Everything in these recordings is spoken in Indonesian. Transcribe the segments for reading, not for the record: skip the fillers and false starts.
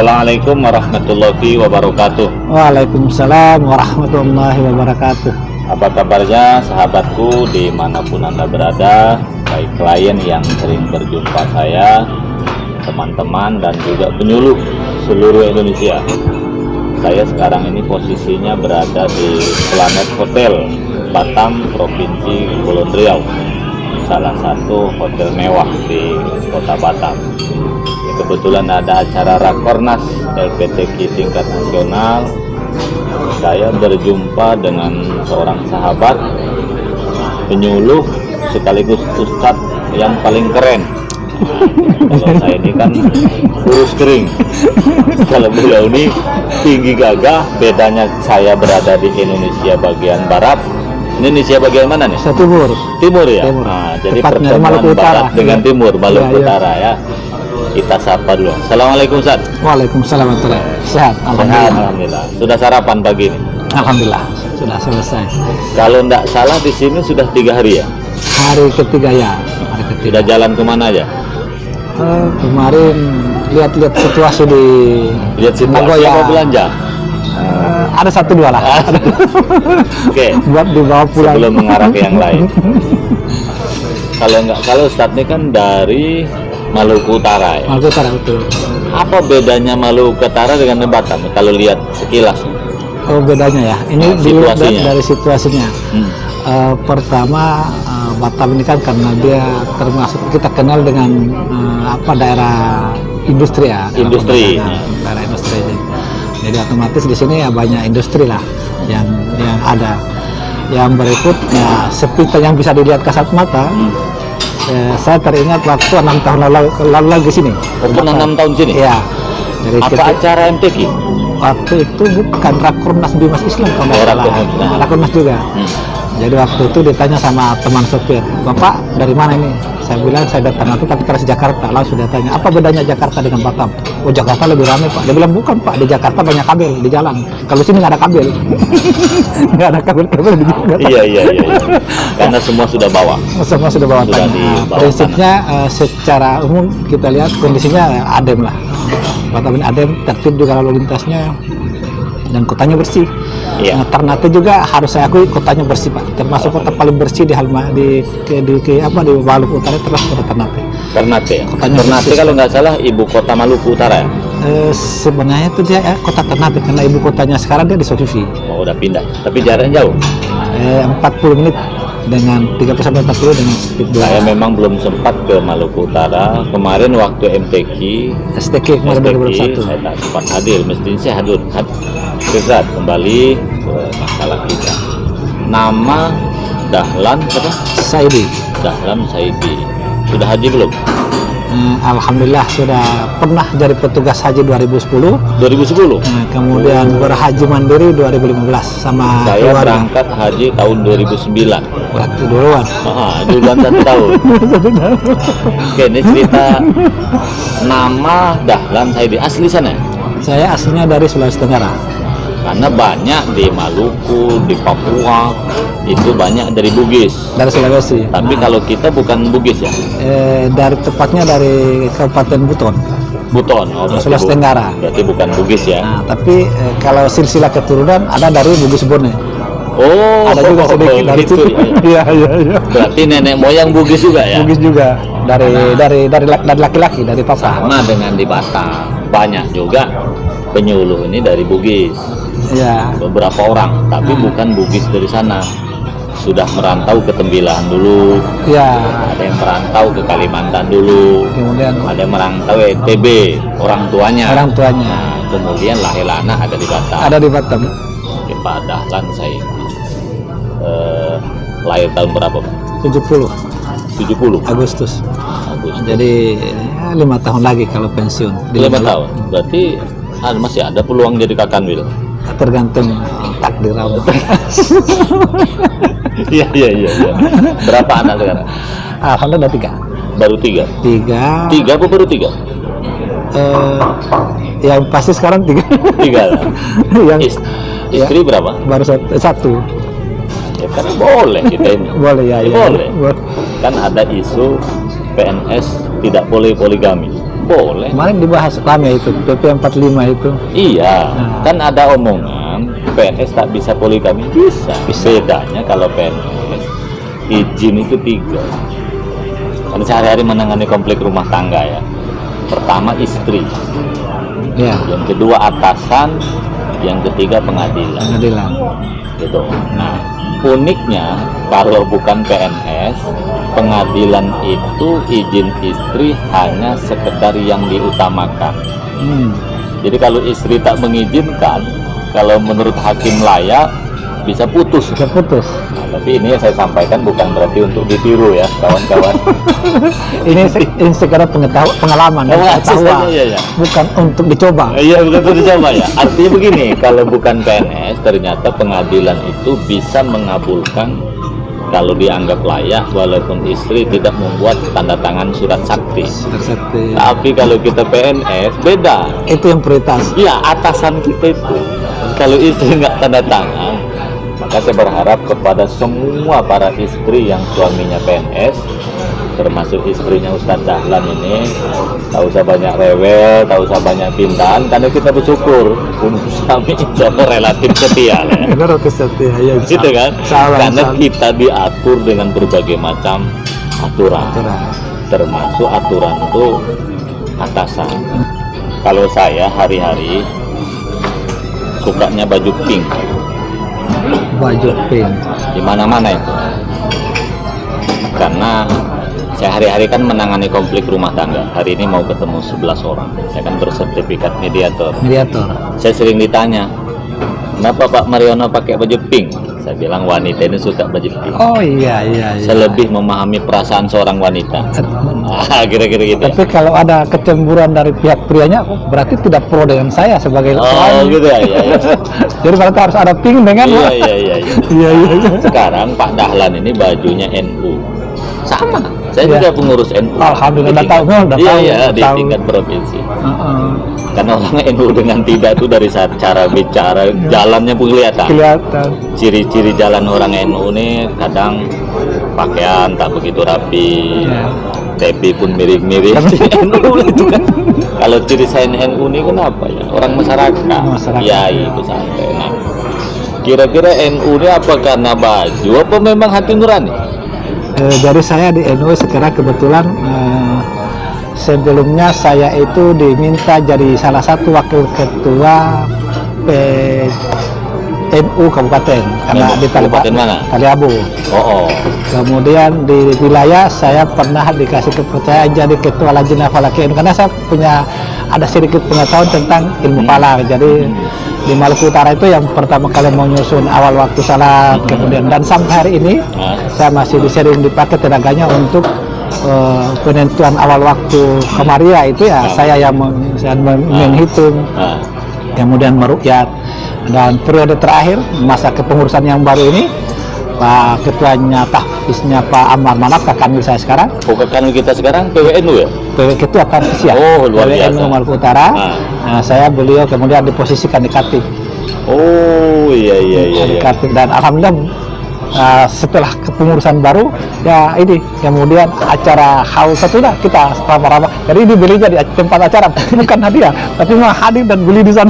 Assalamualaikum warahmatullahi wabarakatuh. Waalaikumsalam warahmatullahi wabarakatuh. Apa kabarnya sahabatku dimanapun Anda berada, baik klien yang sering berjumpa saya, teman-teman dan juga penyuluh seluruh Indonesia. Saya sekarang ini posisinya berada di Planet Hotel Batam, Provinsi Kepulauan Riau, salah satu hotel mewah di kota Batam. Kebetulan ada acara Rakornas LPTQ tingkat nasional. Saya berjumpa dengan seorang sahabat penyuluh sekaligus ustadz yang paling keren. Kalau saya ini kan kurus kering, kalau beliau ini tinggi gagah. Bedanya saya berada di Indonesia bagian barat. Indonesia bagian mana nih? Timur. Timur ya. Timur. Nah, jadi Tepatnya pertemuan Maluku Utara. barat dengan timur, Maluku Iya. Utara ya. Kita sapa dulu. Assalamualaikum Ustaz. Waalaikumsalam warahmatullahi wabarakatuh. Sehat, Sehat, alhamdulillah. alhamdulillah. Sudah sarapan pagi ini? Alhamdulillah sudah selesai. Kalau enggak salah di sini sudah 3 hari ya? Hari ketiga ya. Hari ketiga. Sudah jalan kemana aja? Kemarin lihat-lihat situasi di Lihat situasi Nagoya. apa belanja? Ada satu dua lah. Oke, Buat dibawa pulang. sebelum mengarah ke yang lain. Kalau enggak, kalau Ustadz ini kan dari Maluku Utara ya. Maluku Utara betul. Apa bedanya Maluku Utara dengan Batam kalau lihat sekilas? Oh, bedanya ya. Ini Nah, dilihat situasinya. dari situasinya. Hmm. Pertama Batam ini kan karena dia termasuk kita kenal dengan daerah industri ya. daerah Industri. perdagangan, daerah industri. Jadi otomatis di sini ya banyak industri lah yang ada. Yang berikutnya seperti yang bisa dilihat kasat mata. Saya teringat waktu 6 tahun lalu di sini. Oh, pernah 6 tahun sini? Iya. Jadi Apa acara MTQ? waktu itu bukan Rakornas Bimas Islam kalau Oh, nggak salah. Rakornas. Rakornas juga. Hmm. Jadi waktu itu ditanya sama teman sopir, Bapak dari mana ini? Saya bilang saya datang itu tapi keras Jakarta. Langsung dia tanya, apa bedanya Jakarta dengan Batam? Oh, Jakarta lebih ramai Pak. Dia bilang bukan Pak, di Jakarta banyak kabel di jalan. Kalau sini nggak ada kabel. Nggak ada kabel di Jakarta. Iya. Karena semua sudah bawa. Semua sudah bawa Sudah tanah. di bawah Prinsipnya secara umum kita lihat kondisinya adem lah. Batam ini adem, tertib juga lalu lintasnya dan kotanya bersih. Iya. Ternate juga harus saya akui kotanya bersih Pak. Termasuk kota paling bersih di di Maluku Utara terus kota Ternate. Ternate ya. Kotanya Ternate bersih. kalau nggak salah ibu kota Maluku Utara ya. Sebenarnya itu dia kota Ternate karena ibu kotanya sekarang dia di Sofifi. Oh, udah pindah. Tapi jaraknya jauh. 40 menit dengan 30 sampai 40 dengan speed Saya memang belum sempat ke Maluku Utara. Kemarin waktu MTQ STK kemarin STQ 2021. saya tak sempat hadir. Mestinya saya hadir. Ustaz, kembali ke masalah kita. Nama Dahlan apa? Saidi. Dahlan Saidi. Sudah haji belum? Alhamdulillah sudah pernah jadi petugas haji 2010. 2010. Kemudian berhaji mandiri 2015 sama Saya keluarga. berangkat haji tahun 2009. Berarti duluan. Duluan 1 tahun. Oke, ini cerita nama Dahlan Saidi asli sana. Saya aslinya dari Sulawesi Tenggara. Karena banyak di Maluku, di Papua itu banyak dari Bugis. Dari Sulawesi. Tapi kalau kita bukan Bugis ya, Tepatnya dari Kabupaten Buton, Buton. Oh, berarti Sulawesi Tenggara. Berarti bukan Bugis ya. Nah, tapi kalau silsilah keturunan ada dari Bugis Bone. Oh, Ada juga sedikit dari gitu situ. ya. Iya. Berarti nenek moyang Bugis juga ya. Bugis juga dari laki-laki dari papa. Sama dengan di Batam. Banyak juga penyuluh ini dari Bugis. Iya. Beberapa orang, tapi bukan Bugis dari sana. Sudah merantau ke Tembilahan dulu. Iya. Ada yang merantau ke Kalimantan dulu. Kemudian Ada yang merantau NTB, orang tuanya. orang tuanya Nah, kemudian lahir-lana ada di Batam. ada di Batam. Oke, Pak Dahlan Saidi. Lahir tahun berapa, Pak? 70 70 Agustus. Agustus. Jadi 5 tahun lagi kalau pensiun. 5 tahun. Berarti masih ada peluang jadi Kakanwil. Tergantung takdir Allah. Iya. Berapa anak sekarang? Alhamdulillah ada 3. Baru 3. 3 apa baru 3? Yang pasti sekarang 3. 3 lah. Yang Istri berapa? baru satu. Ya kan boleh kita ini. Boleh ya. Boleh. Kan ada isu PNS tidak boleh poligami. boleh. Kemarin dibahas rame itu PP 45 itu. Iya, Nah. kan ada omongan PNS tak bisa poligami. Bisa. Bedanya kalau PNS izin itu 3. Kan sehari-hari menangani konflik rumah tangga ya. Pertama istri, Ya, yang kedua atasan, yang ketiga pengadilan. pengadilan. Gitu. Nah, uniknya kalau bukan PNS, pengadilan itu izin istri hanya sekedar yang diutamakan. Jadi kalau istri tak mengizinkan, kalau menurut hakim layak, bisa putus. Sudah putus. Nah, tapi ini saya sampaikan bukan berarti untuk ditiru ya, kawan-kawan. Ini sekedar pengalaman dan pengetahuan, Iya. bukan untuk dicoba. Iya, betul itu dicoba ya. Artinya begini, kalau bukan PNS, ternyata pengadilan itu bisa mengabulkan kalau dianggap layak, walaupun istri tidak membuat tanda tangan surat sakti. Tersebut. Tapi kalau kita PNS, beda. Itu yang prioritas. Iya, atasan kita itu. Kalau istri nggak tanda tangan, maka saya berharap kepada semua para istri yang suaminya PNS, termasuk istrinya Ustadz Dahlan ini, tak usah banyak rewel, tak usah banyak pindahan, karena kita bersyukur suami insya Allah relatif setia ya. Benar atau setia? Ya, Gitu kan? salah, Karena salah. kita diatur dengan berbagai macam aturan, termasuk aturan itu atasan. Kalau saya hari-hari sukanya baju pink Baju pink. di mana-mana itu, karena saya hari-hari kan menangani konflik rumah tangga. Hari ini mau ketemu 11 orang, saya kan bersertifikat mediator. Mediator. Saya sering ditanya, kenapa Pak Mariono pakai baju pink? Saya bilang wanita ini suka baju pink. Oh iya. Saya lebih memahami perasaan seorang wanita. Kira-kira gitu. Tapi kalau ada kecemburuan dari pihak prianya, berarti tidak pro dengan saya sebagai Oh suami. gitu ya. Jadi berarti harus ada pink dengan Iya. Iya. Sekarang Pak Dahlan ini bajunya NU. Sama. Saya Iya. juga pengurus NU. Alhamdulillah, Di tingkat- udah tahu, Iya, di tahu. tingkat provinsi. Heeh. Karena orang NU dengan tidak tuh dari saat cara bicara, jalannya pun kelihatan. Kelihatan. Ciri-ciri jalan orang NU ini kadang pakaian tak begitu rapi, Iya. tepi pun mirip-mirip. NU itu kan. Kalau ciri sign NU ini kenapa ya? Orang masyarakat. Masyarakat. Kiai itu santai. Nah, kira-kira NU ini apa karena baju apa memang hati nurani? Dari saya di NU sekarang kebetulan sebelumnya saya itu diminta jadi salah satu wakil ketua NU Kabupaten karena NU di Kabupaten mana? Taliabu. Oh. Kemudian di wilayah saya pernah dikasih kepercayaan jadi ketua Lajnah Falaki NU karena saya punya ada sedikit pengetahuan tentang ilmu falak. Jadi di Maluku Utara itu yang pertama kali menyusun awal waktu salat, kemudian dan sampai hari ini saya masih sering dipakai tenaganya untuk penentuan awal waktu Kamaria itu ya saya yang menghitung, kemudian merukyat. Dan periode terakhir masa kepengurusan yang baru ini Pak Ketuanya Tahfiznya Pak Ammar Manaf, Kakanwil saya sekarang. Oh, Kakanwil kita sekarang PWNU ya? Ketua Tahfiz ya. Oh, luar biasa. PWNU Maluku Utara. Nah, saya beliau kemudian diposisikan di Katib. Oh iya. Di Katib, dan alhamdulillah setelah kepengurusan baru ya ini kemudian acara haul satu dah kita ramah-ramah. Jadi ini belinya di tempat acara bukan hadiah tapi memang hadir dan beli di sana.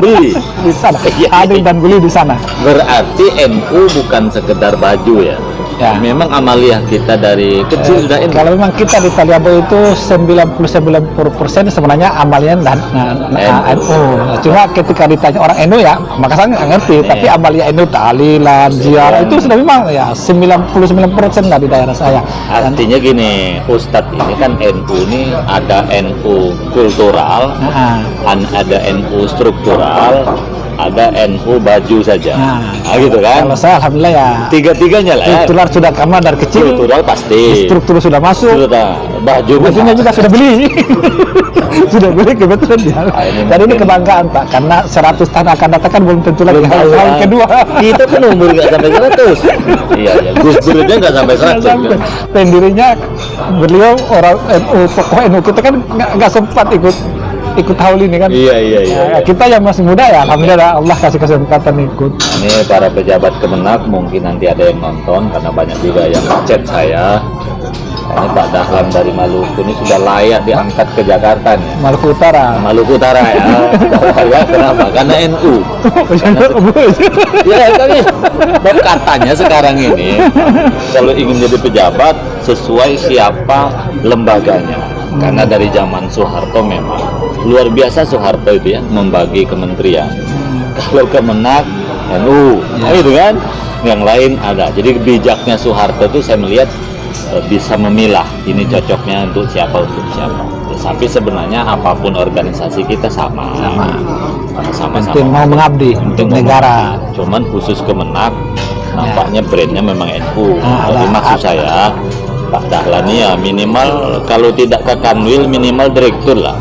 Di sana. Hadir dan beli di sana. Berarti NU bukan sekedar baju ya? Ya. Memang amaliyah kita dari kecil sudah NU. Kalau memang kita di Taliabu itu 99% sebenarnya amalnya dan NU. Cuma ketika ditanya orang NU ya, maka saya nggak ngerti. Tapi amalnya NU tahlilan, ziarah itu sudah memang ya 99% lah di daerah saya. Artinya gini, Ustadz ini kan NU ini ada NU kultural, ada NU struktural, ada NU baju saja. Nah, gitu kan? Kalau saya alhamdulillah ya tiga-tiganya lah ya. kultural sudah karena dari kecil. Kultural pasti. Struktur sudah masuk. Sudah. Bajunya juga sudah beli. Sudah beli kebetulan ya. Dan ini kebanggaan Pak, karena 100 tahun akan datang kan belum tentu lagi tahun kedua. Kita kan umur nggak sampai 100. Iya. Gus Dur aja nggak sampai 100. Kan? Pendirinya beliau orang NU, tokoh NU kita kan nggak sempat ikut haul ini kan. Iya. Kita yang masih muda ya alhamdulillah Allah kasih kesempatan ikut. Ini para pejabat Kemenak mungkin nanti ada yang nonton karena banyak juga yang chat saya. Ini Pak Dahlan dari Maluku ini sudah layak diangkat ke Jakarta nih. Maluku Utara. Maluku Utara ya. Ya, kenapa? Karena NU. Ya kan katanya sekarang ini kalau ingin jadi pejabat sesuai siapa lembaganya. Karena dari zaman Soeharto memang luar biasa Soeharto itu ya membagi kementerian. Kalau Kemenak NU, gitu kan? Yang lain ada. Jadi bijaknya Soeharto itu saya melihat bisa memilah ini cocoknya untuk siapa. Tapi sebenarnya apapun organisasi kita sama-sama Penting mau mengabdi untuk negara. Cuman khusus Kemenak nampaknya brandnya memang NU. Jadi maksud saya Pak Dahlan ya minimal kalau tidak ke Kanwil minimal direktur lah.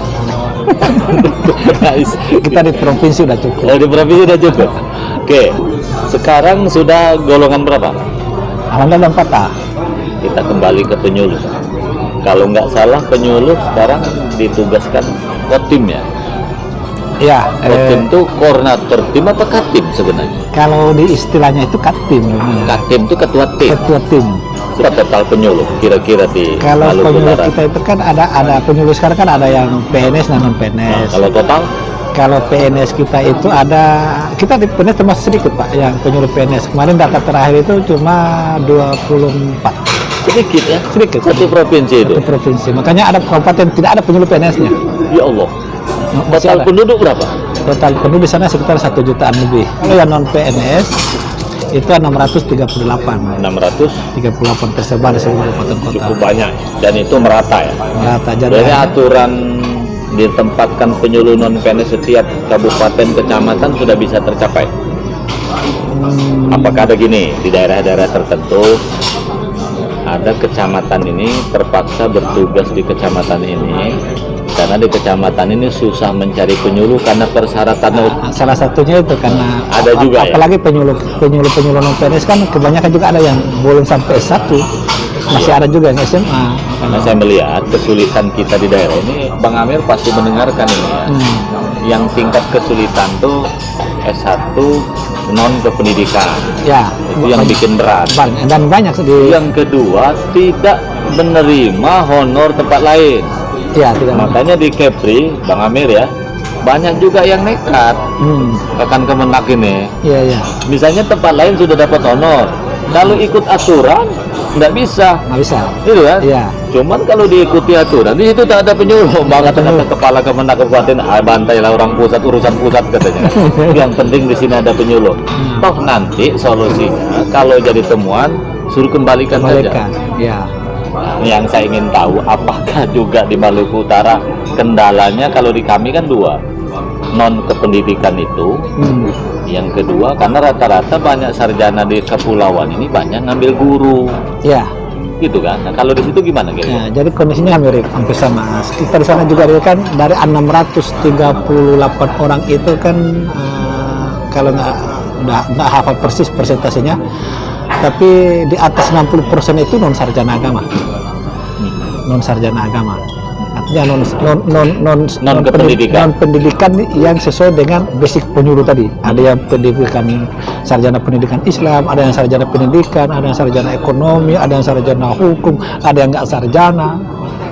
Kita di provinsi udah cukup. Di provinsi udah cukup. Oke, sekarang sudah golongan berapa? Alhamdulillah 4A. Kita kembali ke penyuluh. Kalau nggak salah penyuluh sekarang ditugaskan kotim ya. Ya, Kotim itu koordinator tim apa katim sebenarnya? kalau di istilahnya itu katim. Katim itu ketua tim. Ketua tim. Berapa total penyuluh kira-kira di Kalau Maluku penyuluh Utara? kita itu kan ada penyuluh sekarang kan ada yang PNS dan non Nah, PNS. kalau total Kalau PNS kita itu kita di PNS termasuk sedikit Pak yang penyuluh PNS. Kemarin data terakhir itu cuma 24. sedikit ya. Sedikit. Satu provinsi itu. Satu provinsi. Makanya ada kabupaten tidak ada penyuluh PNS-nya. Ya Allah. Masih Total ada. penduduk berapa? Total penduduk di sana sekitar 1 jutaan lebih. Kalau yang non PNS itu 638. 600 tersebar di seluruh kabupaten kota. cukup banyak dan itu merata ya. Rata Jadi jadi aturan ditempatkan penyuluh non PNS setiap kabupaten kecamatan sudah bisa tercapai. Apakah ada gini di daerah-daerah tertentu ada kecamatan ini terpaksa bertugas di kecamatan ini karena di kecamatan ini susah mencari penyuluh karena persyaratannya salah satunya itu karena Ada juga ya? apalagi penyuluh non PNS kan kebanyakan juga ada yang belum sampai S1 masih ada juga yang SMA. karena saya melihat kesulitan kita di daerah ini Bang Amir pasti mendengarkan ini ya. Yang tingkat kesulitan tuh S1 non kependidikan Ya, itu yang bikin berat. dan banyak di Yang kedua tidak menerima honor tempat lain. ya tidak Makanya di Kepri Bang Amir ya banyak juga yang nekat akan Kemenak ini. Iya, iya. Misalnya tempat lain sudah dapat honor, kalau ikut aturan nggak bisa, Nggak bisa. gitu kan? Iya. Cuman kalau diikuti aturan di situ tak ada penyuluh. Maka kata kepala Kemenak Kabupaten, bantailah orang pusat, urusan pusat katanya. Yang penting di sini ada penyuluh. Toh nanti solusinya kalau jadi temuan suruh kembalikan saja. Kembalikan. Ya. Nah, yang saya ingin tahu apakah juga di Maluku Utara kendalanya kalau di kami kan dua, non kependidikan itu. Yang kedua karena rata-rata banyak sarjana di kepulauan ini banyak ngambil guru, Ya. gitu kan. Nah kalau di situ gimana kira-kira? Ya, jadi kondisinya hampir sama. Kita di sana juga kan dari 638 orang itu kan kalau nggak hafal persis persentasenya, tapi di atas 60% itu non sarjana agama. Non sarjana agama. Artinya non kependidikan. non pendidikan yang sesuai dengan basic penyuluh tadi. Ada yang pendidikan sarjana pendidikan Islam, ada yang sarjana pendidikan, ada yang sarjana ekonomi, ada yang sarjana hukum, ada yang nggak sarjana.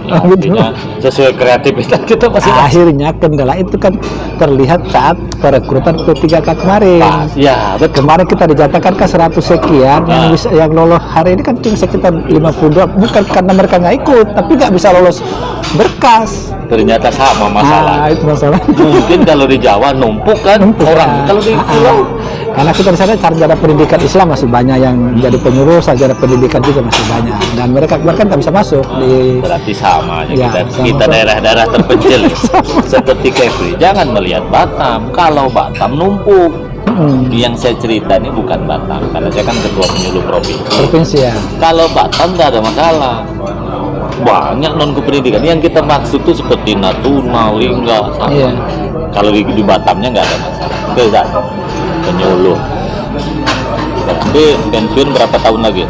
Ya, artinya sesuai kreativitas kita masing-masing. Akhirnya kendala itu kan terlihat saat perekrutan P3K kemarin. Ya betul. Kemarin kita dijatakan kan 100 sekian yang lolos hari ini kan cuma sekitar 52, bukan karena mereka nggak ikut tapi nggak bisa lolos berkas. Ternyata sama masalah. Itu masalah. Mungkin kalau di Jawa numpuk kan orang. Kalau di pulau Karena kita di sana sarjana pendidikan Islam masih banyak yang jadi penyuluh, sarjana pendidikan juga masih banyak, dan mereka kemarin kan nggak bisa masuk di. berarti sama aja Ya, kita sama. daerah-daerah terpencil seperti Kepri. Jangan melihat Batam. Kalau Batam numpuk. Yang saya cerita ini bukan Batam karena saya kan ketua penyuluh Provinsi ya. Kalau Batam nggak ada masalah, banyak non kependidikan yang kita maksud tuh seperti Natuna, Lingga, sama. Iya. Kalau di Batamnya nggak ada masalah. Oke, Zat. Penyuluh. Tapi pensiun berapa tahun lagi?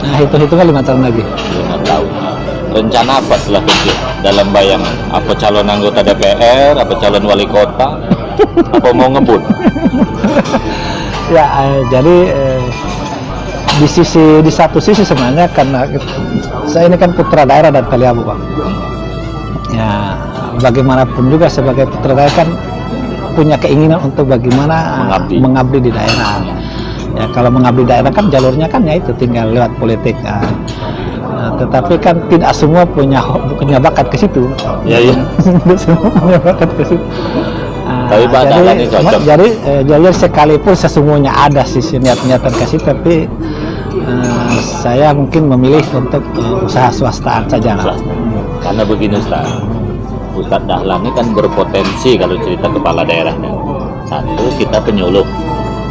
Nah, hitung-hitungan 5 tahun lagi. 5 tahun. Rencana apa setelah pensiun? Dalam bayangan? Apa calon anggota DPR? Apa calon wali kota? Apa mau ngebut? Ya, jadi di satu sisi sebenarnya karena saya ini kan putra daerah dari Taliabu, Pak. Ya, bagaimanapun juga sebagai putra daerah kan punya keinginan untuk bagaimana mengabdi di daerah. Ya, kalau mengabdi daerah kan jalurnya kan ya itu tinggal lewat politik. Tetapi kan tidak semua punya bakat ke situ. Ya, ya. Tidak semua punya bakat ke situ. Tapi Pak Dahlan ini cocok. Jadi sekalipun sesungguhnya ada sisi niat-niatan ke situ, tapi saya mungkin memilih untuk usaha swastaan saja. Swasta. Karena begini Ustaz Dahlan ini kan berpotensi kalau cerita kepala daerahnya. Satu, kita penyuluh.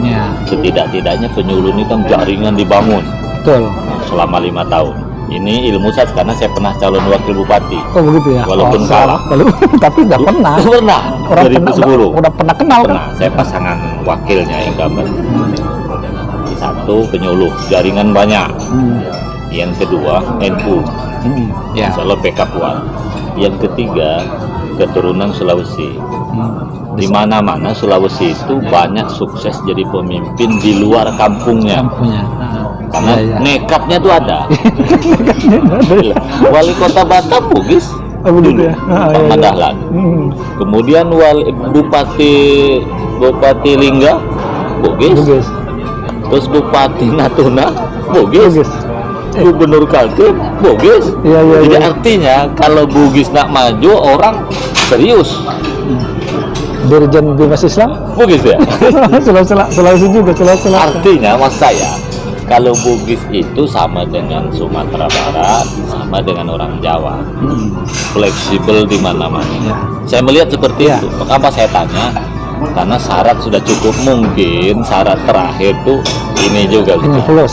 Ya. Setidak-tidaknya penyuluh ini kan jaringan dibangun. Betul. Selama 5 tahun. Ini ilmu saya karena saya pernah calon wakil bupati. Oh begitu ya. Walaupun kalah. Tapi udah pernah. Pernah. Orang 2010. Udah pernah kenal kan? Pernah. Saya pasangan wakilnya incumbent. Satu, penyuluh, jaringan banyak. Yang kedua, NU. Ya. Insya Allah PK kuat. Yang ketiga, keturunan Sulawesi. Di mana-mana Sulawesi itu banyak sukses jadi pemimpin di luar kampungnya. Karena nekatnya tuh ada. Wali kota Batam Bugis dulu, Pak Dahlan. Kemudian Bupati Lingga Bugis. Terus Bupati Natuna Bugis. Gubernur Kaltim Bugis. Jadi artinya kalau Bugis nak maju orang serius. Dirjen Bebas Islam Bugis ya. Sulawesi juga. Artinya mas saya, kalau Bugis itu sama dengan Sumatera Barat, sama dengan orang Jawa, fleksibel di mana-mana. Saya melihat seperti itu. Mengapa saya tanya? Karena syarat sudah cukup, mungkin syarat terakhir tuh ini juga. Ini plus.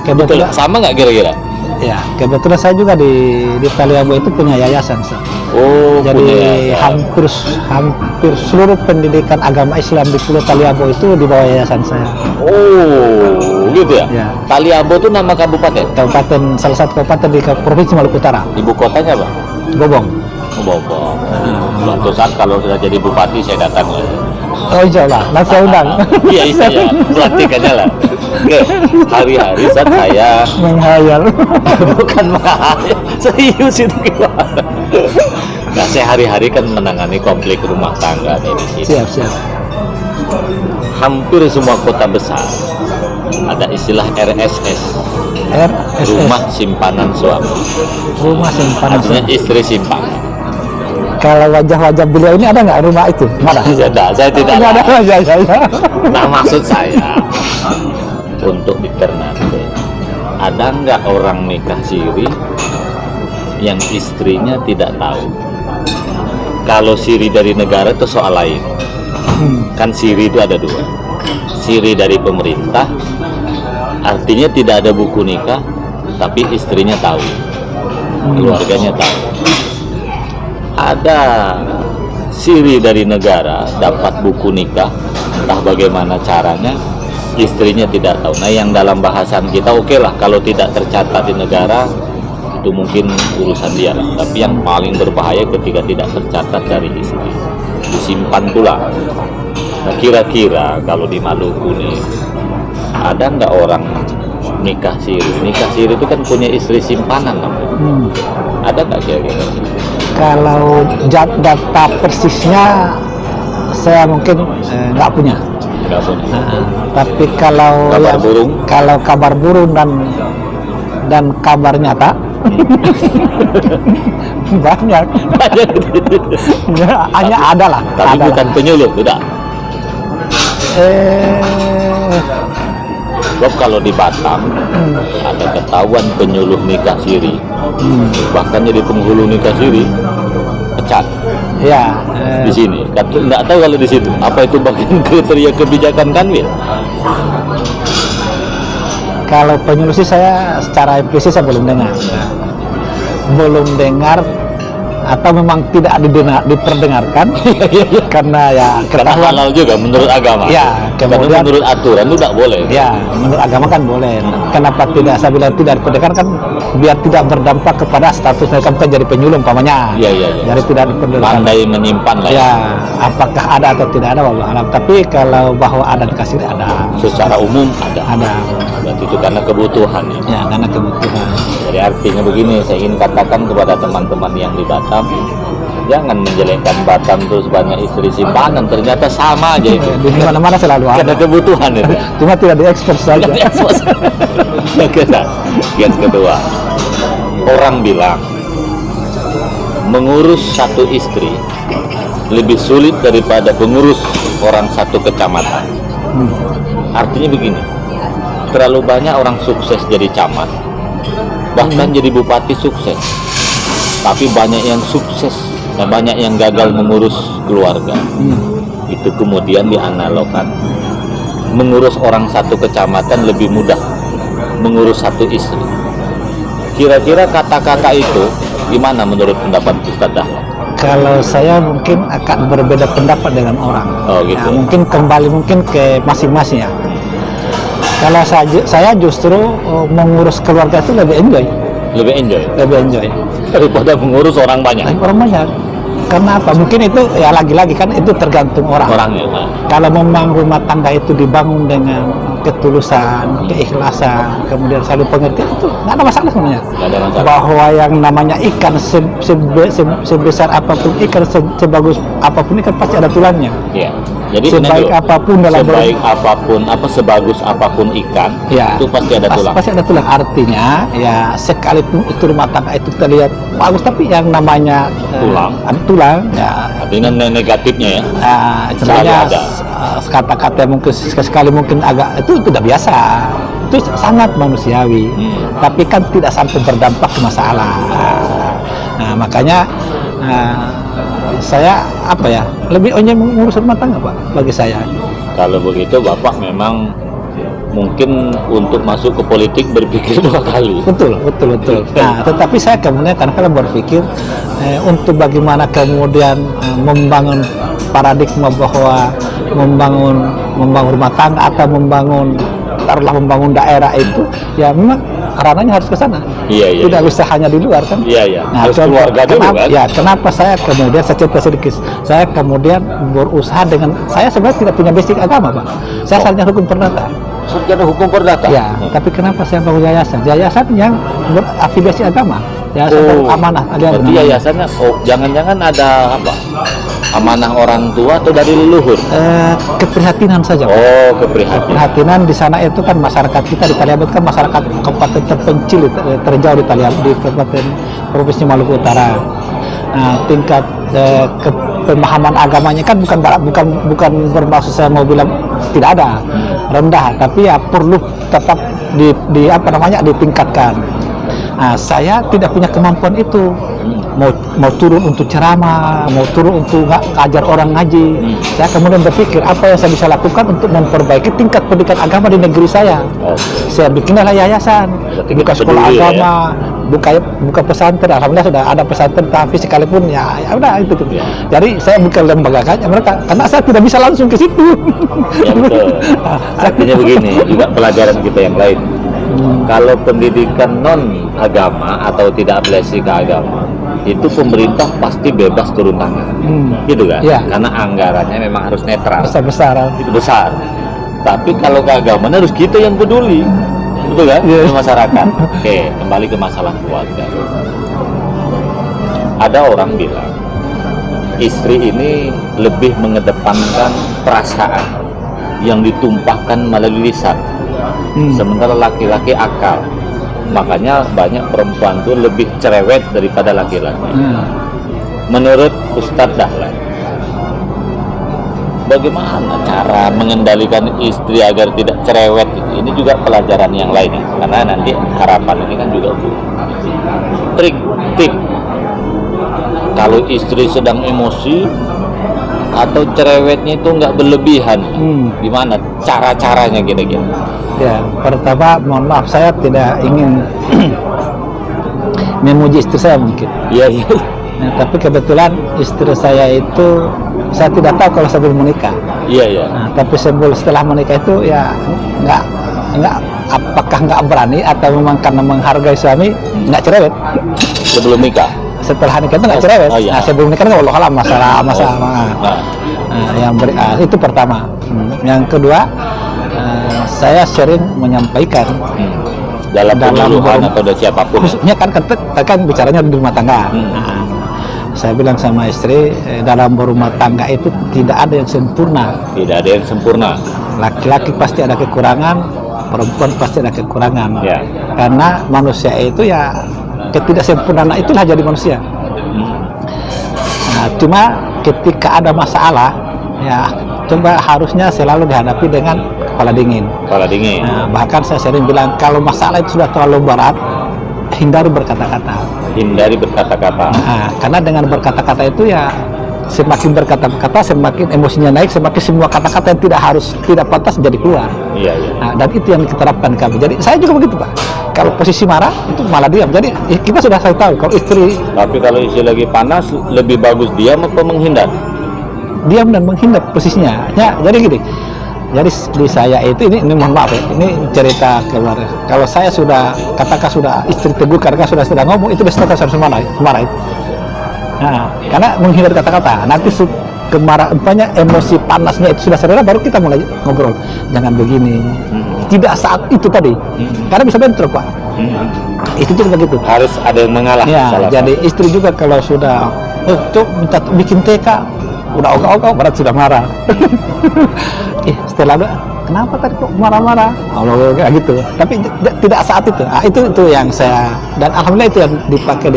Betul. Sama nggak kira-kira? Ya, kebetulan saya juga di Taliabu itu punya yayasan, Oh, jadi hampir seluruh pendidikan agama Islam di Pulau Taliabu itu di bawah yayasan saya. Oh, gitu ya? Ya. Taliabu itu nama kabupaten? Salah satu kabupaten di Provinsi Maluku Utara. Ibu kotanya apa? Gobong. Bogor. Suatu saat kalau sudah jadi bupati saya datang lagi. Oh insya Allah, nanti saya undang. Iya, pelantikannya lah. Oke, hari-hari saat saya menghayal. Bukan menghayal, serius itu gimana? Nah, saya hari-hari kan menangani konflik rumah tangga di sini. Siap. Hampir semua kota besar ada istilah RSS. Rumah simpanan suami. Rumah simpanan. Artinya istri simpanan. Kalau wajah-wajah beliau ini ada nggak rumah itu? Mana? Saya tidak ada wajah. Nah, maksud saya untuk di Ternate ada nggak orang nikah siri yang istrinya tidak tahu? Kalau siri dari negara itu soal lain. Kan siri itu ada dua. Siri dari pemerintah artinya tidak ada buku nikah, tapi istrinya tahu, keluarganya tahu. Ada siri dari negara dapat buku nikah, entah bagaimana caranya, istrinya tidak tahu. Nah, yang dalam bahasan kita oke lah, kalau tidak tercatat di negara itu mungkin urusan dia lah. Tapi yang paling berbahaya ketika tidak tercatat dari istri, disimpan pula. Nah, kira-kira kalau di Maluku nih ada nggak orang nikah siri? Nikah siri itu kan punya istri simpanan namanya. Ada nggak kira-kira? Kalau data persisnya saya mungkin nggak punya. Tapi kalau kabar burung dan kabar nyata banyak. Hanya ada lah. Tapi bukan penyuluh, udah. Sebab kalau di Batam ada ketahuan penyuluh nikah siri, bahkan jadi penghulu nikah siri, pecat. Ya. Di sini, nggak tahu kalau di situ. Apa itu bagian kriteria kebijakan Kanwil? Kalau penyuluh sih saya secara implisit saya belum dengar. atau memang tidak diperdengarkan karena ya Karena ketahuan. halal juga menurut agama. Ya, Karena kemudian menurut aturan itu tidak boleh. ya menurut agama kan boleh. Kenapa tidak, saya bilang tidak diperdengarkan, biar tidak berdampak kepada status mereka bukan jadi penyuluh umpamanya. Iya, iya, iya. Jadi tidak diperdengarkan. Pandai menyimpan lah ya. Ya, apakah ada atau tidak ada wallahu alam. Tapi kalau bahwa ada dikasih ada. Secara umum ada. Ada. Berarti itu karena kebutuhan ya. Ya, karena kebutuhan. Jadi artinya begini, saya ingin katakan kepada teman-teman yang di Batam, jangan menjelekkan Batam terus banyak istri simpanan, ternyata sama aja itu. Di mana-mana selalu ada. Karena kebutuhan itu. Cuma tidak diekspos saja. Yang kedua, orang bilang mengurus satu istri lebih sulit daripada mengurus orang satu kecamatan. Artinya begini, terlalu banyak orang sukses jadi camat, bahkan jadi bupati sukses, tapi banyak yang sukses dan banyak yang gagal mengurus keluarga. Itu kemudian dianalogkan, mengurus orang satu kecamatan lebih mudah mengurus satu istri. Kira-kira kata-kata itu gimana menurut pendapat Ustaz Dahlan? Kalau saya mungkin akan berbeda pendapat dengan orang. Oh gitu. Ya, mungkin kembali mungkin ke masing-masing ya. Kalau saya justru mengurus keluarga itu lebih enjoy. Lebih enjoy Lebih enjoy. daripada mengurus orang banyak. Orang banyak. Karena apa? Mungkin itu ya lagi-lagi kan itu tergantung orang. Orangnya. Nah. Kalau memang rumah tangga itu dibangun dengan ketulusan, keikhlasan, kemudian saling pengertian, itu nggak ada masalah sebenarnya. Nggak ada masalah. Bahwa yang namanya ikan sebesar apapun, ikan sebagus apapun, ikan pasti ada tulangnya. Iya. Jadi Sebaik apapun dalam sebagus apapun ikan, Ya, itu pasti ada tulang. Pasti ada tulang. Artinya ya sekalipun itu rumah tangga itu kita lihat bagus, tapi yang namanya ada tulang ya. Artinya negatifnya ya. Sebenarnya Selalu ada. kata-kata mungkin sekali mungkin agak itu sudah biasa, itu sangat manusiawi. Tapi kan tidak sampai berdampak ke masalah. Nah makanya saya lebih mengurus rumah tangga Pak bagi saya. Kalau begitu Bapak memang mungkin untuk masuk ke politik berpikir 2 kali. Betul. Nah, tetapi saya kemudian kadang-kadang berpikir untuk bagaimana kemudian membangun paradigma bahwa membangun rumah tangga atau membangun daerah itu ya memang ranahnya harus ke sana. Iya. Tidak bisa hanya di luar kan. Iya. Nah, Harus keluarga dulu kan. Ya, kenapa saya kemudian sedikit saya kemudian berusaha dengan saya sebenarnya tidak punya basic agama Pak. Saya sarjana hukum perdata. Sarjana hukum perdata. Ya, tapi kenapa saya bangun yayasan? Yayasan yang berafiliasi agama. Yayasan amanah. Berarti yayasannya, jangan-jangan ada apa? Amanah orang tua atau dari leluhur? Keprihatinan saja. Oh, keprihatinan. Di sana itu kan masyarakat kita di Taliabat kan masyarakat kabupaten terpencil terjauh di Taliabat, di kabupaten provinsi Maluku Utara. Nah, tingkat pemahaman agamanya kan bukan bermaksud saya mau bilang tidak ada, rendah, tapi ya perlu tetap ditingkatkan. Nah, saya tidak punya kemampuan itu. Mau turun untuk ceramah, mau turun untuk ngajar orang ngaji. Saya kemudian berpikir apa yang saya bisa lakukan untuk memperbaiki tingkat pendidikan agama di negeri saya. Saya bikinlah yayasan, buka sekolah agama, buka pesantren. Alhamdulillah sudah ada pesantren, tapi sekalipun ya udah itu. Jadi saya bukan lembagakannya mereka, karena saya tidak bisa langsung ke situ. Ya betul. Artinya begini, juga pelajaran kita yang lain. Kalau pendidikan non agama atau tidak afiliasi ke agama, itu pemerintah pasti bebas turun tangan, gitu kan? Ya. Karena anggarannya memang harus netral, besar-besaran. besar. Tapi kalau keagamaan harus kita yang peduli, betul kan? Yes. Masyarakat. Oke, kembali ke masalah keluarga. Ada orang bilang istri ini lebih mengedepankan perasaan yang ditumpahkan melalui lisan, sementara laki-laki akal. Makanya banyak perempuan tuh lebih cerewet daripada laki-laki. Menurut Ustadz Dahlan, bagaimana cara mengendalikan istri agar tidak cerewet? Ini juga pelajaran yang lain ya, karena nanti harapan ini kan juga trik kalau istri sedang emosi atau cerewetnya itu nggak berlebihan, gimana cara-caranya kira-kira? Ya, pertama mohon maaf saya tidak ingin memuji istri saya mungkin. Iya. Nah, tapi kebetulan istri saya itu saya tidak tahu kalau sebelum menikah. Iya, iya. Nah, tapi setelah menikah itu ya nggak apakah nggak berani atau memang karena menghargai suami nggak cerewet. Sebelum nikah. Setelah nikah itu nggak cerewet. Oh, iya. Nah, sebelum nikah kan Allah masalah. Nah, Itu pertama. Yang kedua, saya sering menyampaikan dalam penyuluhan atau dari siapapun. khususnya kan kan bicaranya di rumah tangga. Nah, saya bilang sama istri, dalam berumah tangga itu tidak ada yang sempurna. Tidak ada yang sempurna. Laki-laki pasti ada kekurangan, perempuan pasti ada kekurangan. Ya. Karena manusia itu ya ketidaksempurnaan itulah jadi manusia. Nah, cuma ketika ada masalah, ya coba harusnya selalu dihadapi dengan kepala dingin. Kepala dingin. Nah, bahkan saya sering bilang kalau masalah itu sudah terlalu berat, hindari berkata-kata. Hindari berkata-kata. Nah, karena dengan berkata-kata itu ya semakin berkata-kata semakin emosinya naik, semakin semua kata-kata yang tidak pantas jadi keluar. Iya, iya. Nah, dan itu yang diterapkan kami. Jadi saya juga begitu, Pak. Kalau posisi marah itu malah diam. Jadi kita sudah tahu kalau istri Tapi kalau istri lagi panas, lebih bagus diam atau menghindar? diam dan menghindar posisinya. Ya, jadi gini. Jadi di saya itu ini mohon maaf ya, ini cerita keluarga. Kalau saya sudah katakan sudah istri tegur karena sudah ngomong itu sudah marah itu. Nah, karena menghindar kata-kata. Nanti kemarahannya emosi panasnya itu sudah sereda baru kita mulai ngobrol. Jangan begini. Tidak saat itu tadi. Karena bisa bentrok, Pak. Itu juga begitu. Harus ada yang mengalah. Ya, jadi istri juga kalau sudah tuh minta bikin TK udah ogah-ogah berat sudah marah. Setelah itu kenapa tadi kok marah-marah? Allah kayak gitu. Tapi tidak saat itu. Nah, itu yang saya dan alhamdulillah itu yang dipakai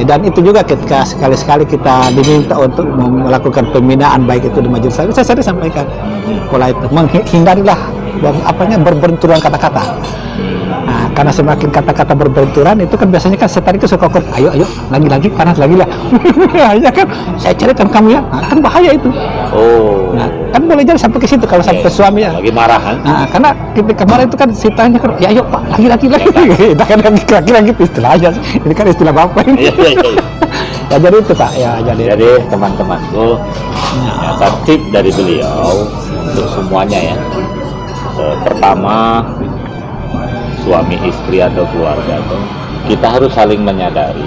dan itu juga ketika sekali-sekali kita diminta untuk melakukan pembinaan baik itu di majelis saya sering sampaikan pola itu menghindarilah berbenturan kata-kata. Nah, karena semakin kata-kata berbenturan itu kan biasanya kan setan itu suka ayo lagi panas lagi lah. Ya kan saya ceritakan kamu ya, nah, kan bahaya itu. Oh. Nah, kan boleh jadi sampai ke situ kalau sampai suami ya. Lagi marahan. Nah, karena ketika kemarin itu kan ceritanya kan ya ayo Pak lagi. Nah, kan lagi gitu istilahnya. Ini kan istilah bapak ini. Iya. Ya jadi itu Pak ya jadi teman-temanku ya, tip dari beliau untuk semuanya ya. Pertama suami istri atau keluarga itu kita harus saling menyadari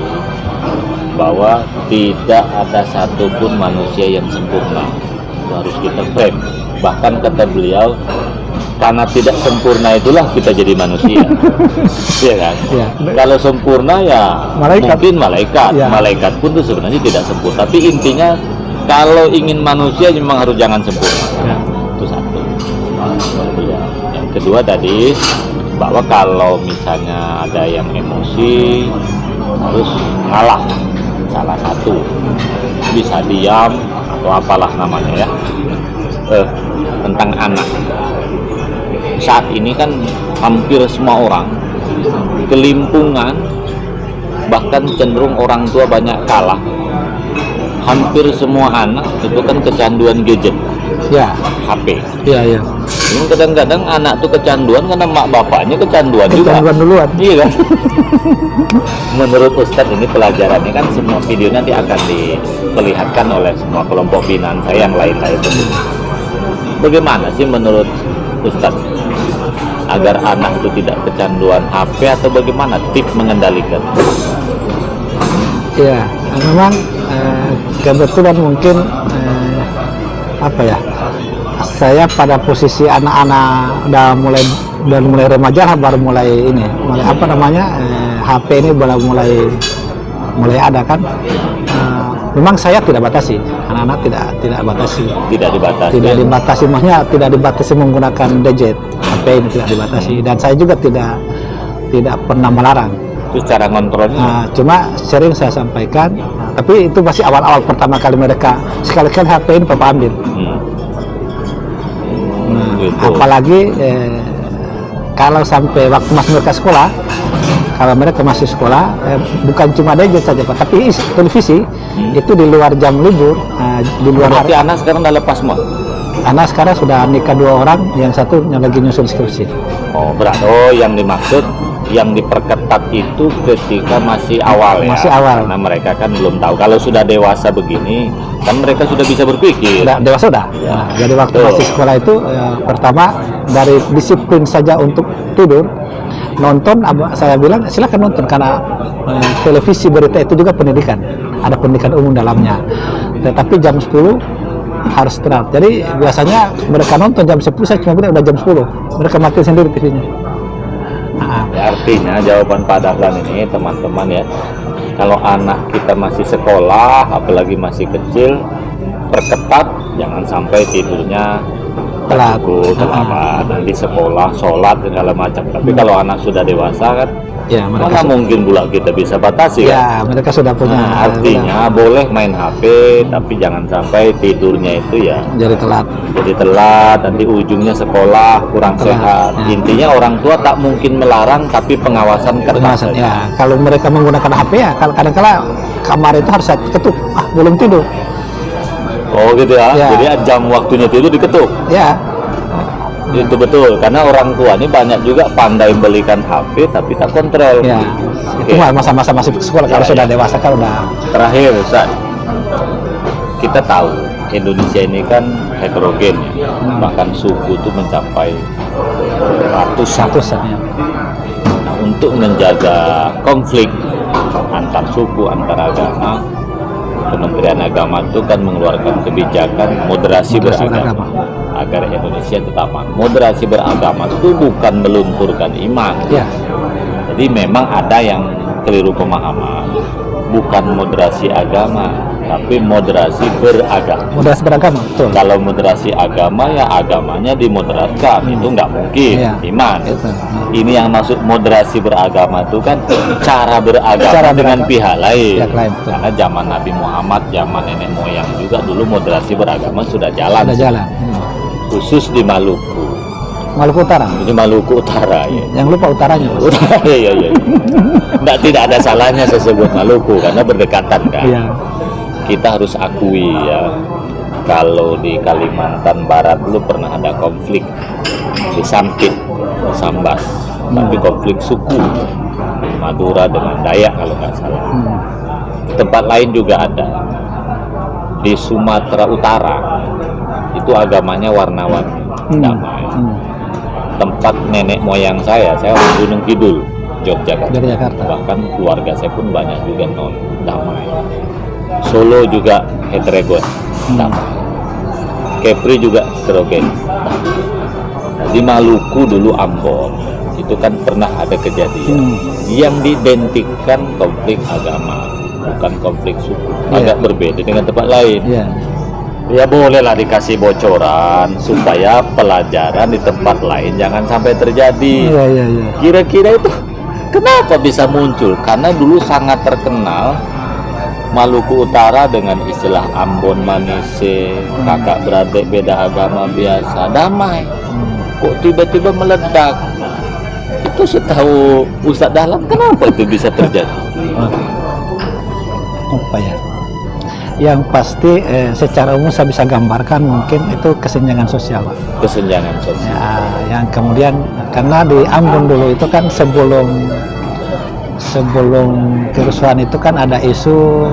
bahwa tidak ada satupun manusia yang sempurna. Itu harus kita frame. Bahkan kata beliau karena tidak sempurna itulah kita jadi manusia. Iya kan? Ya. Kalau sempurna ya malaikat. Mungkin malaikat. Ya. Malaikat pun itu sebenarnya tidak sempurna. Tapi intinya kalau ingin manusia memang harus jangan sempurna. Ya. Itu satu. Yang kedua tadi bahwa kalau misalnya ada yang emosi harus ngalah salah satu, bisa diam atau apalah namanya ya. Tentang anak saat ini kan hampir semua orang kelimpungan, bahkan cenderung orang tua banyak kalah. Hampir semua anak itu kan kecanduan gadget ya, HP. Iya. Ini kadang-kadang anak tuh kecanduan karena mak bapaknya kecanduan juga. Kecanduan duluan. Iya kan? Menurut Ustadz ini pelajarannya kan semua video nanti akan diperlihatkan oleh semua kelompok binaan saya yang lain-lain itu. Bagaimana sih menurut Ustadz agar anak itu tidak kecanduan HP atau bagaimana tips mengendalikan? Ya, memang kebetulan mungkin saya pada posisi anak-anak udah mulai remaja baru mulai HP ini baru mulai ada kan. Memang saya tidak batasi, anak-anak tidak dibatasi, maksudnya tidak dibatasi menggunakan gadget, HP ini tidak dibatasi, dan saya juga tidak pernah melarang. Itu cara kontrolnya. Cuma sering saya sampaikan, tapi itu masih awal-awal pertama kali mereka sekali-kali HP ini papa ambil. Gitu. Apalagi kalau sampai waktu mereka sekolah, kalau mereka masih sekolah, bukan cuma gadget saja Pak, tapi televisi itu di luar jam libur, di luar hari. Anak sekarang udah lepas semua? Anak sekarang sudah nikah 2 orang, yang satu yang lagi nyusun skripsi. Oh berat, yang dimaksud yang diperketat itu ketika masih awal ya. Masih awal. Karena mereka kan belum tahu. Kalau sudah dewasa begini, kan mereka sudah bisa berpikir. Udah dewasa udah. Ya. Nah, jadi waktu Betul. masih sekolah itu pertama dari disiplin saja untuk tidur, nonton, saya bilang silakan nonton karena televisi berita itu juga pendidikan, ada pendidikan umum dalamnya. Tetapi jam 10 harus istirahat. Jadi biasanya mereka nonton jam 10, saya cuma bilang udah jam 10, mereka mati sendiri TV-nya. Ya, artinya jawaban Pak Dahlan ini teman-teman ya, kalau anak kita masih sekolah, apalagi masih kecil, perketat, jangan sampai tidurnya Telat. terlambat, nanti sekolah, sholat segala macam. Tapi kalau anak sudah dewasa kan, Ya, mana mungkin pula kita bisa batasi kan? ya mereka sudah punya. Nah, artinya boleh main HP, tapi jangan sampai tidurnya itu ya jadi telat. jadi telat, nanti ujungnya sekolah kurang Telat, sehat. ya. Intinya orang tua tak mungkin melarang, tapi pengawasan ketat Pengawasan, saja. ya. Kalau mereka menggunakan HP ya, kadang-kala kamar itu harus saya ketuk, belum tidur. Oh gitu ya. Ya. Jadi jam waktunya tidur diketuk. Ya, Itu betul, karena orang tua ini banyak juga pandai belikan HP tapi tak kontrol. ya. Oke. Itu masa-masa masih sekolah. Kalau Ya, sudah ya. dewasa kan udah. Terakhir Ustaz, kita tahu Indonesia ini kan heterogen ya. Bahkan suku itu mencapai ratusan. Ratusan ya. Nah, untuk menjaga konflik antar suku, antar agama, Kementerian Agama itu kan mengeluarkan kebijakan moderasi beragama agar Indonesia tetap aman. Moderasi beragama itu bukan melunturkan iman. Ya, Jadi memang ada yang keliru pemahaman. Bukan moderasi agama, tapi moderasi beragama. moderasi beragama, betul. Kalau moderasi agama ya agamanya dimoderatkan, itu nggak mungkin. Iya. Iman. Itu. Ini yang maksud moderasi beragama itu kan cara beragama Cara dengan beragama. pihak lain. Pihak lain, betul. Karena zaman Nabi Muhammad, zaman nenek moyang juga dulu moderasi beragama sudah jalan. Ada jalan. Khusus di Maluku. Maluku Utara. Ini Maluku Utara ya. Yang lupa utaranya. Mas. Utara ya ya. Tidak ada salahnya saya sebut Maluku karena berdekatan kan. Iya. Kita harus akui ya, kalau di Kalimantan Barat dulu pernah ada konflik di Sampit, Sambas, tapi konflik suku Madura dengan Dayak kalau nggak salah. Tempat lain juga ada di Sumatera Utara, itu agamanya warna-warni, damai. Tempat nenek moyang saya orang Gunung Kidul, Yogyakarta. Dari Jakarta. Bahkan keluarga saya pun banyak juga non damai. Solo juga heterogen, damai. Kepri juga heterogen. Di Maluku dulu Ambon itu kan pernah ada kejadian yang diidentikan konflik agama, bukan konflik suku. Agak berbeda dengan tempat lain. Iya. Ya bolehlah dikasih bocoran supaya pelajaran di tempat lain jangan sampai terjadi. Iya, iya, iya. Kira-kira itu kenapa bisa muncul? Karena dulu sangat terkenal Maluku Utara dengan istilah Ambon Manise, kakak beradik beda agama biasa, damai. Kok tiba-tiba meledak? Itu setahu Ustadz Dahlan, kenapa itu bisa terjadi? Apa ya? Yang pasti secara umum saya bisa gambarkan mungkin itu kesenjangan sosial, Pak. Kesenjangan sosial. Ya, yang kemudian karena di Ambon dulu itu kan sebelum kerusuhan itu kan ada isu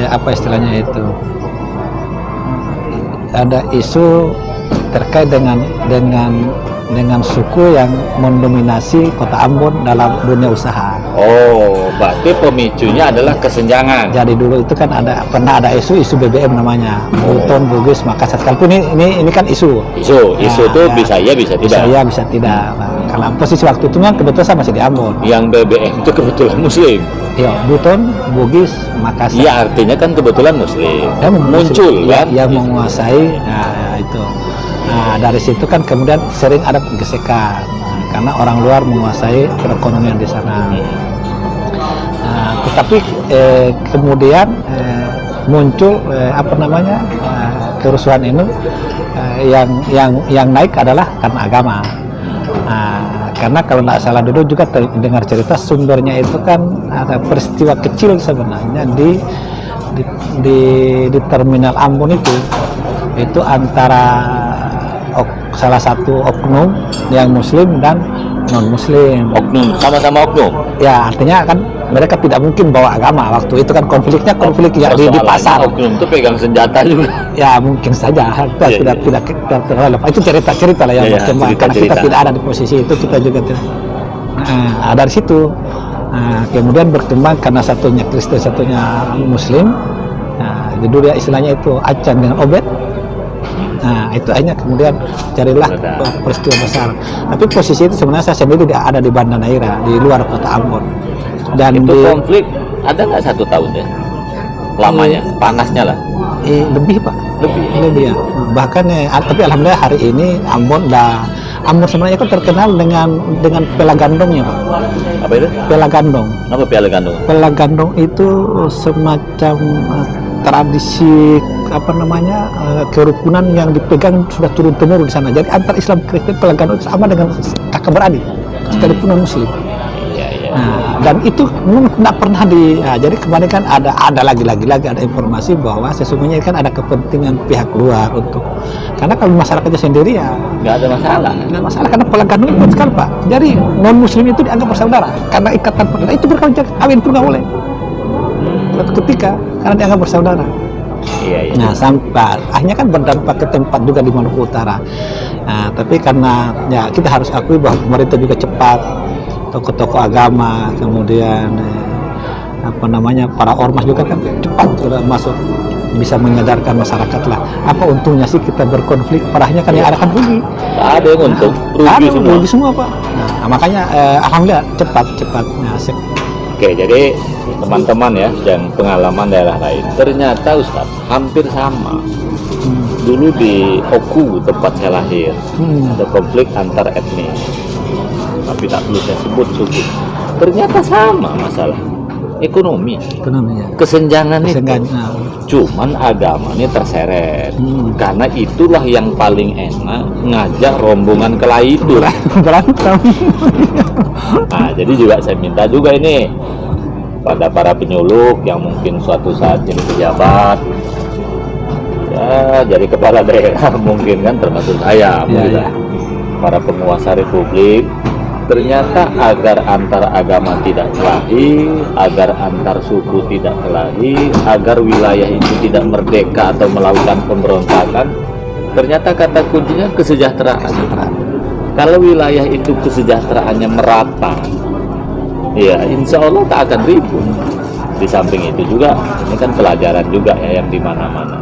apa istilahnya itu, ada isu terkait dengan suku yang mendominasi kota Ambon dalam dunia usaha. Oh, berarti pemicunya adalah kesenjangan. Jadi dulu itu kan pernah ada isu BBM namanya, Buton, Bugis, Makassar. Sekalipun ini kan isu. Isu itu Ya, bisa iya bisa tidak. Bisa iya, bisa tidak. Nah, kalau posisi waktu itu kan kebetulan saya masih di Ambon. Yang BBM itu kebetulan Muslim. Iya, Buton, Bugis, Makassar. Iya, artinya kan kebetulan Muslim. Ya, Muncul kan? yang menguasai. Nah, itu. Nah, dari situ kan kemudian sering ada gesekan karena orang luar menguasai perekonomian di sana. Nah, tetapi kemudian muncul apa namanya kerusuhan ini yang naik adalah karena agama. Nah, karena kalau tidak salah dulu juga dengar cerita sumbernya itu kan ada peristiwa kecil sebenarnya di terminal Ambon itu antara salah satu oknum yang Muslim dan non Muslim. Oknum, sama-sama oknum. Ya artinya kan mereka tidak mungkin bawa agama waktu itu kan konfliknya konflik yang di Persoalannya pasar. oknum itu pegang senjata juga. Ya mungkin saja kita Iya, tidak iya. tidak terlalu itu cerita lah yang Iya, berkembang karena kita cerita-cerita. tidak ada di posisi itu kita juga tidak. Nah, dari situ kemudian berkembang karena satunya Kristen satunya Muslim. Nah, jadi dia istilahnya itu Acan dengan Obed. Nah itu akhirnya kemudian carilah Benar. peristiwa besar. Tapi posisi itu sebenarnya saya sendiri tidak ada di Banda Neira di luar kota Ambon. Dan Itu di, konflik ada nggak 1 tahun ya? Lamanya, panasnya lah. lebih pak, Lebih. lebih ya. Bahkan tapi alhamdulillah hari ini Ambon sebenarnya itu terkenal dengan pela gandongnya pak. Apa itu? Pela gandong. Apa piala gandum? Pela gandong itu semacam tradisi kerukunan yang dipegang sudah turun temurun di sana. Jadi antar Islam Kristen pela gandong itu sama dengan kakak beradik sekalipun non Muslim. Iya, iya. Nah, dan itu tidak pernah jadi kemarin kan ada lagi ada informasi bahwa sesungguhnya kan ada kepentingan pihak luar untuk karena kalau masyarakatnya sendiri ya Nggak ada masalah. nggak masalah karena pelanggan itu kuat sekali pak. Jadi non Muslim itu dianggap bersaudara karena ikatan pernikahan itu berkawin kawin pun nggak boleh. Suatu ketika karena dianggap bersaudara. Iya, iya. Nah sampai akhirnya kan berdampak ke tempat juga di Maluku Utara. Nah tapi karena ya kita harus akui bahwa pemerintah juga cepat, tokoh-tokoh agama, kemudian para ormas juga kan cepat sudah masuk bisa menyadarkan masyarakat lah. Apa untungnya sih kita berkonflik? Parahnya kan yang ada kan rugi. Nggak ada yang untung, rugi semua. Rugi semua pak. Nah, makanya alhamdulillah cepat. Nah, Oke, jadi teman-teman ya dan pengalaman daerah lain ternyata Ustaz hampir sama. Dulu di Oku tempat saya lahir ada konflik antar etnis, tapi tak perlu saya sebut suku. Ternyata sama masalah ekonomi, ya. kesenjangan itu. Nah, Cuman agama ini terseret karena itulah yang paling enak ngajak rombongan kelahi itu. berantem. Nah, jadi juga saya minta juga ini pada para penyuluh yang mungkin suatu saat jadi pejabat, ya jadi kepala daerah mungkin kan termasuk saya, Ya. para penguasa republik, ternyata agar antar agama tidak kelahi, agar antar suku tidak kelahi, agar wilayah itu tidak merdeka atau melakukan pemberontakan, ternyata kata kuncinya kesejahteraan. Kalau wilayah itu kesejahteraannya merata, ya insya Allah tak akan ribut. Di samping itu juga, ini kan pelajaran juga ya yang di mana-mana.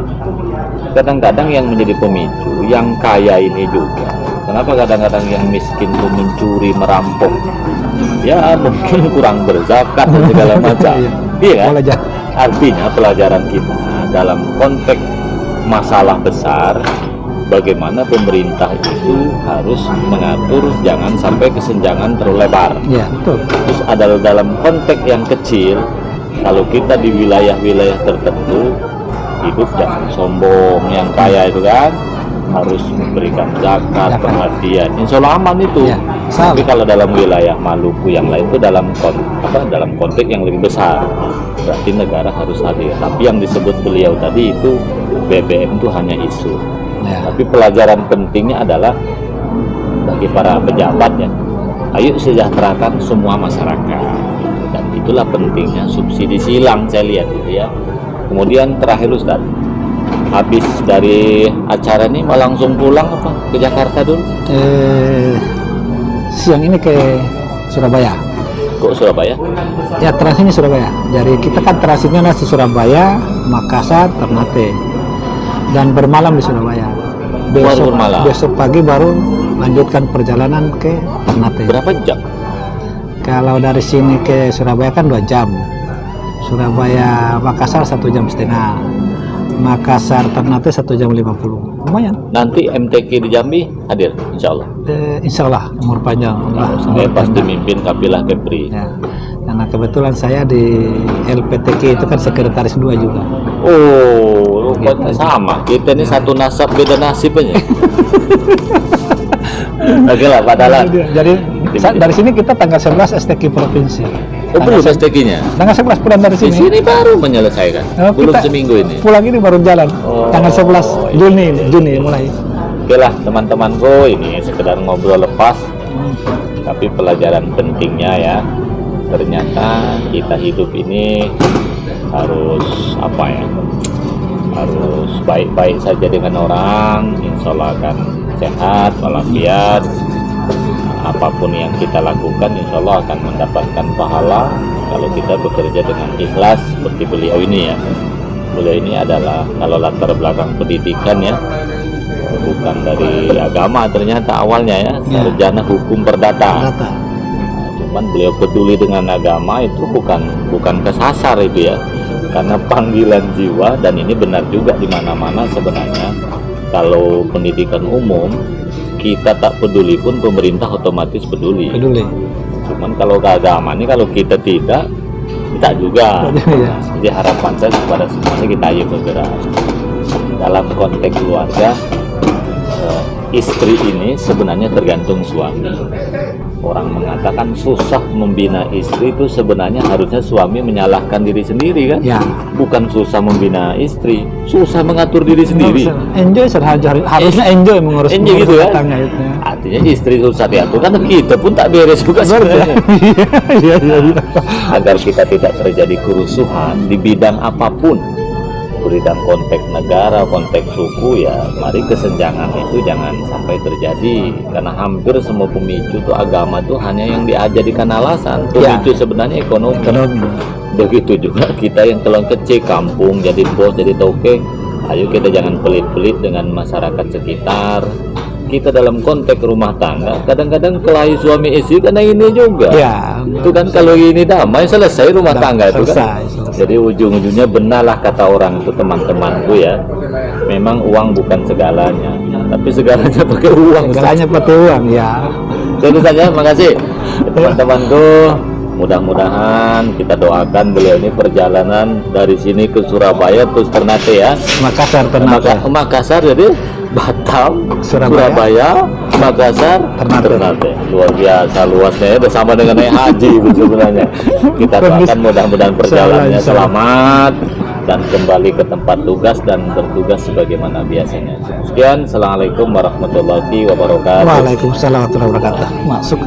Kadang-kadang yang menjadi pemicu, yang kaya ini juga. Kenapa kadang-kadang yang miskin itu mencuri, merampok? Ya mungkin kurang berzakat dan segala macam. Iya kan? Artinya pelajaran kita dalam konteks masalah besar, bagaimana pemerintah itu harus mengatur jangan sampai kesenjangan terlalu lebar. Ya, betul. Terus ada dalam konteks yang kecil, kalau kita di wilayah-wilayah tertentu hidup jangan sombong, yang kaya itu kan harus memberikan zakat, perhatian, insya Allah aman itu. Ya, tapi kalau dalam wilayah Maluku yang lain itu dalam konteks yang lebih besar, berarti negara harus hadir. Tapi yang disebut beliau tadi itu BBM itu hanya isu. Ya. Tapi pelajaran pentingnya adalah bagi para pejabat ya, ayo sejahterakan semua masyarakat. Dan itulah pentingnya subsidi silang saya lihat gitu ya. Kemudian terakhir Ustaz, habis dari acara ini mau langsung pulang apa ke Jakarta dulu? Siang ini ke Surabaya. Kok Surabaya? Ya transitnya Surabaya. Jadi kita kan transitnya di Surabaya, Makassar, Ternate, dan bermalam di Surabaya. Baru bermalam. Besok pagi baru lanjutkan perjalanan ke Ternate. Berapa jam? Kalau dari sini ke Surabaya kan 2 jam. Surabaya Makassar 1,5 jam. Makassar Ternate 1 jam 50. Lumayan. Nanti MTQ di Jambi hadir insya Allah. Insya Allah umur panjang. Saya pasti mimpin kapilah Kepri. Ya. Karena kebetulan saya di LPTK itu kan sekretaris 2 juga. Oh, rupanya sama. Kita ini satu nasab beda nasib aja. Oke lah, Pak Dalan. Jadi dari sini kita tanggal 11 STQ provinsi. Oh, belum STQ-nya? Tanggal 11 pulang dari Di sini. sini baru menyelesaikan. Belum Kita seminggu ini. Pulang ini baru jalan. Oh, Tanggal 11 Juni mulai. Oke lah teman-temanku, ini sekedar ngobrol lepas Tapi pelajaran pentingnya ya, ternyata kita hidup ini harus apa ya, harus baik-baik saja dengan orang, insya Allah akan sehat walafiat. Apapun yang kita lakukan insya Allah akan mendapatkan pahala kalau kita bekerja dengan ikhlas seperti beliau ini ya. Beliau ini adalah kalau latar belakang pendidikan ya, bukan dari agama ternyata awalnya ya, sarjana hukum perdata. Data. Cuman beliau peduli dengan agama itu bukan kesasar itu ya, karena panggilan jiwa. Dan ini benar juga di mana-mana sebenarnya. Kalau pendidikan umum kita tak peduli pun pemerintah otomatis peduli. Cuman kalau ke agama ini kalau kita tidak juga. Ya. Jadi harapan saya kepada semuanya kita ayo bergerak dalam konteks keluarga. Istri ini sebenarnya tergantung suami. Orang mengatakan susah membina istri, itu sebenarnya harusnya suami menyalahkan diri sendiri kan? Ya. Bukan susah membina istri, susah mengatur diri sendiri. Enjoy sehari-hari, harusnya enjoy mengurus gitu rumah kan? tangga itu. Ya. Artinya istri susah diatur kan kita pun tak beres juga sebenarnya. Iya. Agar kita tidak terjadi kerusuhan di bidang apapun, bidang konteks negara, konteks suku ya, mari kesenjangan itu jangan sampai terjadi. Karena hampir semua pemicu itu agama tuh hanya yang dijadikan alasan. Pemicu sebenarnya ekonomi. Begitu juga kita yang telah kecil kampung jadi bos jadi toke, ayo kita jangan pelit-pelit dengan masyarakat sekitar. Kita dalam konteks rumah tangga kadang-kadang kelahi suami istri karena ini juga Ya, itu kan kalau ini damai selesai rumah tangga itu kan. selesai. Jadi ujung-ujungnya benarlah kata orang itu, teman-temanku ya, memang uang bukan segalanya, tapi segalanya pakai uang. Segalanya pakai uang ya. Jadi saja, makasih teman-temanku. Mudah-mudahan kita doakan beliau ini perjalanan dari sini ke Surabaya terus Ternate ya. Makassar, Ternate. Makassar jadi Batam, Surabaya, Makassar, Ternate. Luar biasa luasnya ya, udah sama dengan naik haji itu sebenarnya. Kita doakan mudah-mudahan perjalanannya selamat dan kembali ke tempat tugas dan bertugas sebagaimana biasanya. Sekian, assalamualaikum warahmatullahi wabarakatuh. Waalaikumsalam warahmatullahi wabarakatuh. Masuk.